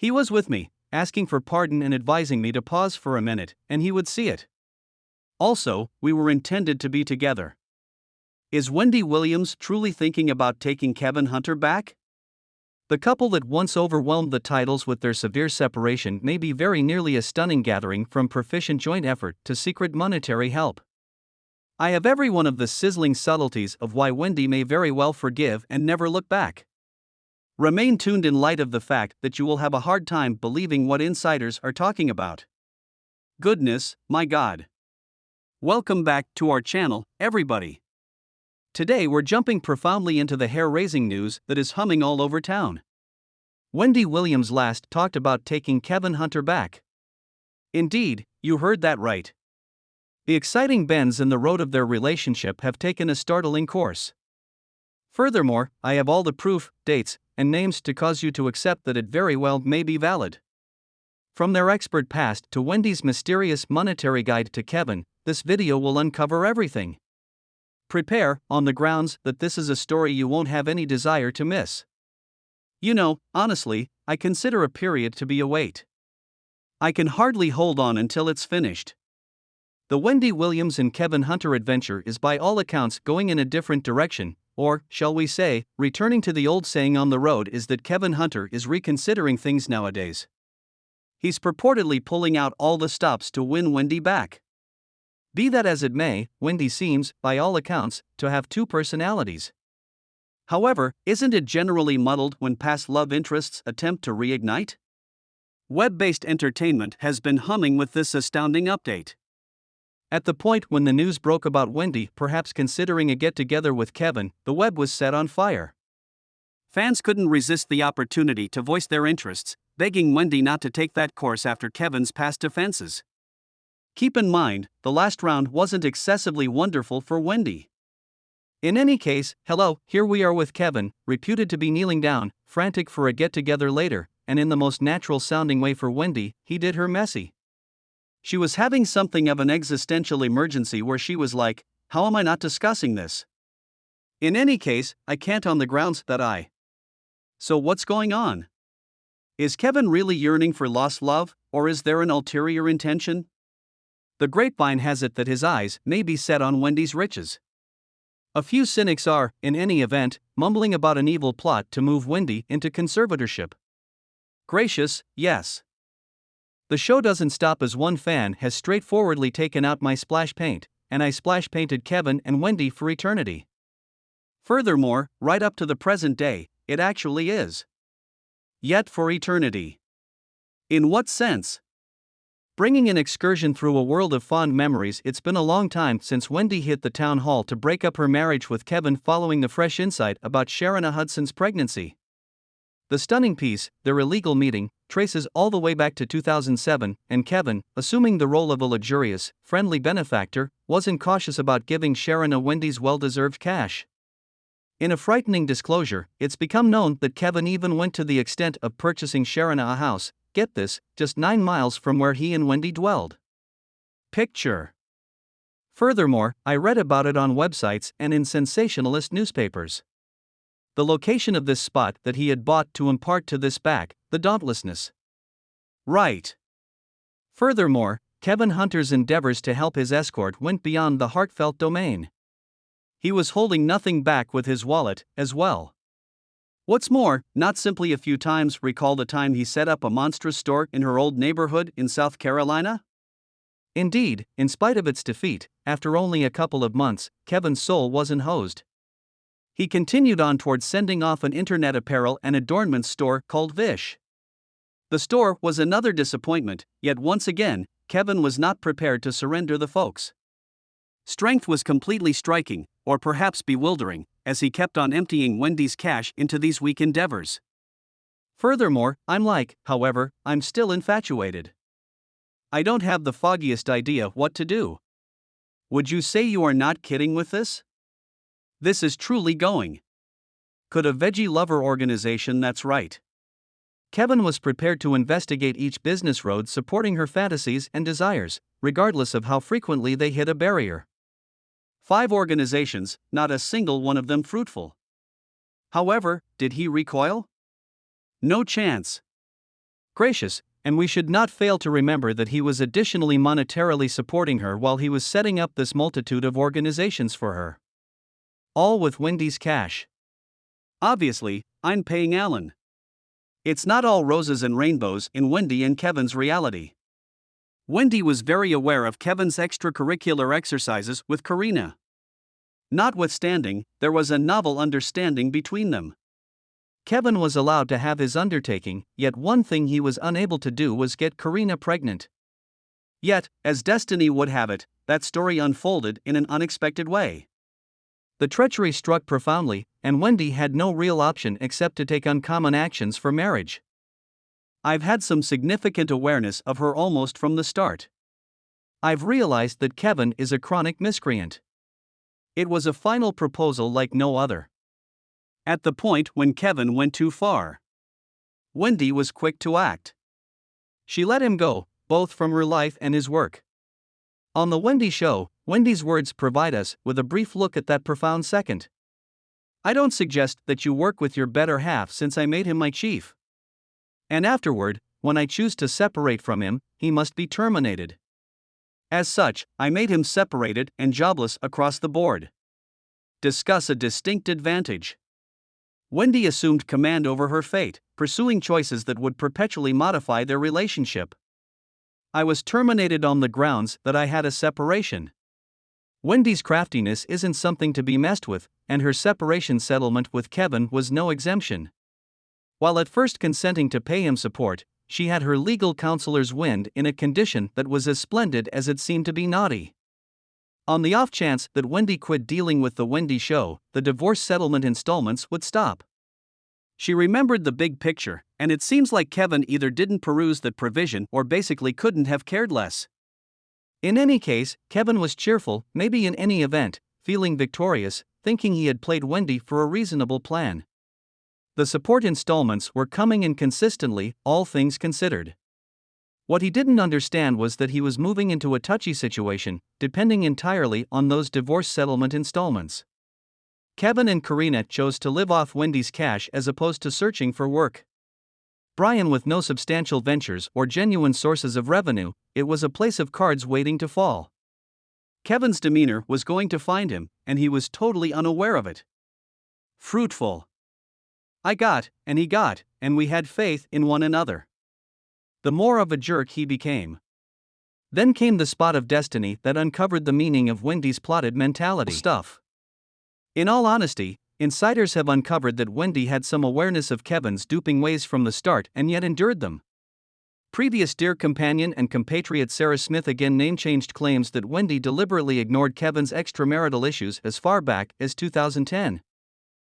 He was with me, asking for pardon and advising me to pause for a minute, and he would see it. Also, we were intended to be together. Is Wendy Williams truly thinking about taking Kevin Hunter back? The couple that once overwhelmed the titles with their severe separation may be very nearly a stunning gathering from proficient joint effort to secret monetary help. I have every one of the sizzling subtleties of why Wendy may very well forgive and never look back. Remain tuned in light of the fact that you will have a hard time believing what insiders are talking about. Goodness, my God. Welcome back to our channel, everybody. Today we're jumping profoundly into the hair-raising news that is humming all over town. Wendy Williams last talked about taking Kevin Hunter back. Indeed, you heard that right. The exciting bends in the road of their relationship have taken a startling course. Furthermore, I have all the proof, dates, and names to cause you to accept that it very well may be valid. From their expert past to Wendy's mysterious monetary guide to Kevin, this video will uncover everything. Prepare, on the grounds that this is a story you won't have any desire to miss. You know, honestly, I consider a period to be a wait. I can hardly hold on until it's finished. The Wendy Williams and Kevin Hunter adventure is by all accounts going in a different direction, or, shall we say, returning to the old saying on the road is that Kevin Hunter is reconsidering things nowadays. He's purportedly pulling out all the stops to win Wendy back. Be that as it may, Wendy seems, by all accounts, to have two personalities. However, isn't it generally muddled when past love interests attempt to reignite? Web-based entertainment has been humming with this astounding update. At the point when the news broke about Wendy perhaps considering a get-together with Kevin, the web was set on fire. Fans couldn't resist the opportunity to voice their interests, begging Wendy not to take that course after Kevin's past offenses. Keep in mind, the last round wasn't excessively wonderful for Wendy. In any case, hello, here we are with Kevin, reputed to be kneeling down, frantic for a get-together later, and in the most natural-sounding way for Wendy, he did her messy. She was having something of an existential emergency where she was like, how am I not discussing this? In any case, I can't on the grounds that I. So what's going on? Is Kevin really yearning for lost love, or is there an ulterior intention? The grapevine has it that his eyes may be set on Wendy's riches. A few cynics are, in any event, mumbling about an evil plot to move Wendy into conservatorship. Gracious, yes. The show doesn't stop as one fan has straightforwardly taken out my splash paint, and I splash painted Kevin and Wendy for eternity. Furthermore, right up to the present day, it actually is. Yet for eternity. In what sense? Bringing an excursion through a world of fond memories, it's been a long time since Wendy hit the town hall to break up her marriage with Kevin following the fresh insight about Sharona Hudson's pregnancy. The stunning piece, their illegal meeting, traces all the way back to 2007, and Kevin, assuming the role of a luxurious, friendly benefactor, wasn't cautious about giving Sharona Wendy's well-deserved cash. In a frightening disclosure, it's become known that Kevin even went to the extent of purchasing Sharona a house, get this, just 9 miles from where he and Wendy dwelled. Picture. Furthermore, I read about it on websites and in sensationalist newspapers. The location of this spot that he had bought to impart to this back, the dauntlessness. Right. Furthermore, Kevin Hunter's endeavors to help his escort went beyond the heartfelt domain. He was holding nothing back with his wallet, as well. What's more, not simply a few times. Recall the time he set up a monstrous store in her old neighborhood in South Carolina? Indeed, in spite of its defeat, after only a couple of months, Kevin's soul wasn't hosed. He continued on towards sending off an internet apparel and adornments store called Vish. The store was another disappointment, yet once again, Kevin was not prepared to surrender the folks. Strength was completely striking, or perhaps bewildering, as he kept on emptying Wendy's cash into these weak endeavors. Furthermore, however, I'm still infatuated. I don't have the foggiest idea what to do. Would you say you are not kidding with this? This is truly going. Could a veggie lover organization, that's right. Kevin was prepared to investigate each business road supporting her fantasies and desires, regardless of how frequently they hit a barrier. 5 organizations, not a single one of them fruitful. However, did he recoil? No chance. gracious, and we should not fail to remember that he was additionally monetarily supporting her while he was setting up this multitude of organizations for her. All with Wendy's cash. Obviously, I'm paying Alan. It's not all roses and rainbows in Wendy and Kevin's reality. Wendy was very aware of Kevin's extracurricular exercises with Karina. Notwithstanding, there was a novel understanding between them. Kevin was allowed to have his undertaking, yet one thing he was unable to do was get Karina pregnant. Yet, as destiny would have it, that story unfolded in an unexpected way. The treachery struck profoundly, and Wendy had no real option except to take uncommon actions for marriage. I've had some significant awareness of her almost from the start. I've realized that Kevin is a chronic miscreant. It was a final proposal like no other. At the point when Kevin went too far, Wendy was quick to act. She let him go, both from her life and his work. On the Wendy Show, Wendy's words provide us with a brief look at that profound second. I don't suggest that you work with your better half since I made him my chief. And afterward, when I choose to separate from him, he must be terminated. As such, I made him separated and jobless across the board. Discuss a distinct advantage. Wendy assumed command over her fate, pursuing choices that would perpetually modify their relationship. I was terminated on the grounds that I had a separation. Wendy's craftiness isn't something to be messed with, and her separation settlement with Kevin was no exemption. While at first consenting to pay him support, she had her legal counselor's wind in a condition that was as splendid as it seemed to be naughty. On the off chance that Wendy quit dealing with the Wendy Show, the divorce settlement installments would stop. She remembered the big picture, and it seems like Kevin either didn't peruse that provision or basically couldn't have cared less. In any case, Kevin was cheerful, maybe in any event, feeling victorious, thinking he had played Wendy for a reasonable plan. The support installments were coming in consistently, all things considered. What he didn't understand was that he was moving into a touchy situation, depending entirely on those divorce settlement installments. Kevin and Karina chose to live off Wendy's cash as opposed to searching for work. Brian with no substantial ventures or genuine sources of revenue, it was a place of cards waiting to fall. Kevin's demeanor was going to find him, and he was totally unaware of it. Fruitful. I got, and he got, and we had faith in one another. The more of a jerk he became. Then came the spot of destiny that uncovered the meaning of Wendy's plotted mentality stuff. In all honesty, insiders have uncovered that Wendy had some awareness of Kevin's duping ways from the start and yet endured them. Previous dear companion and compatriot Sarah Smith again name-changed claims that Wendy deliberately ignored Kevin's extramarital issues as far back as 2010.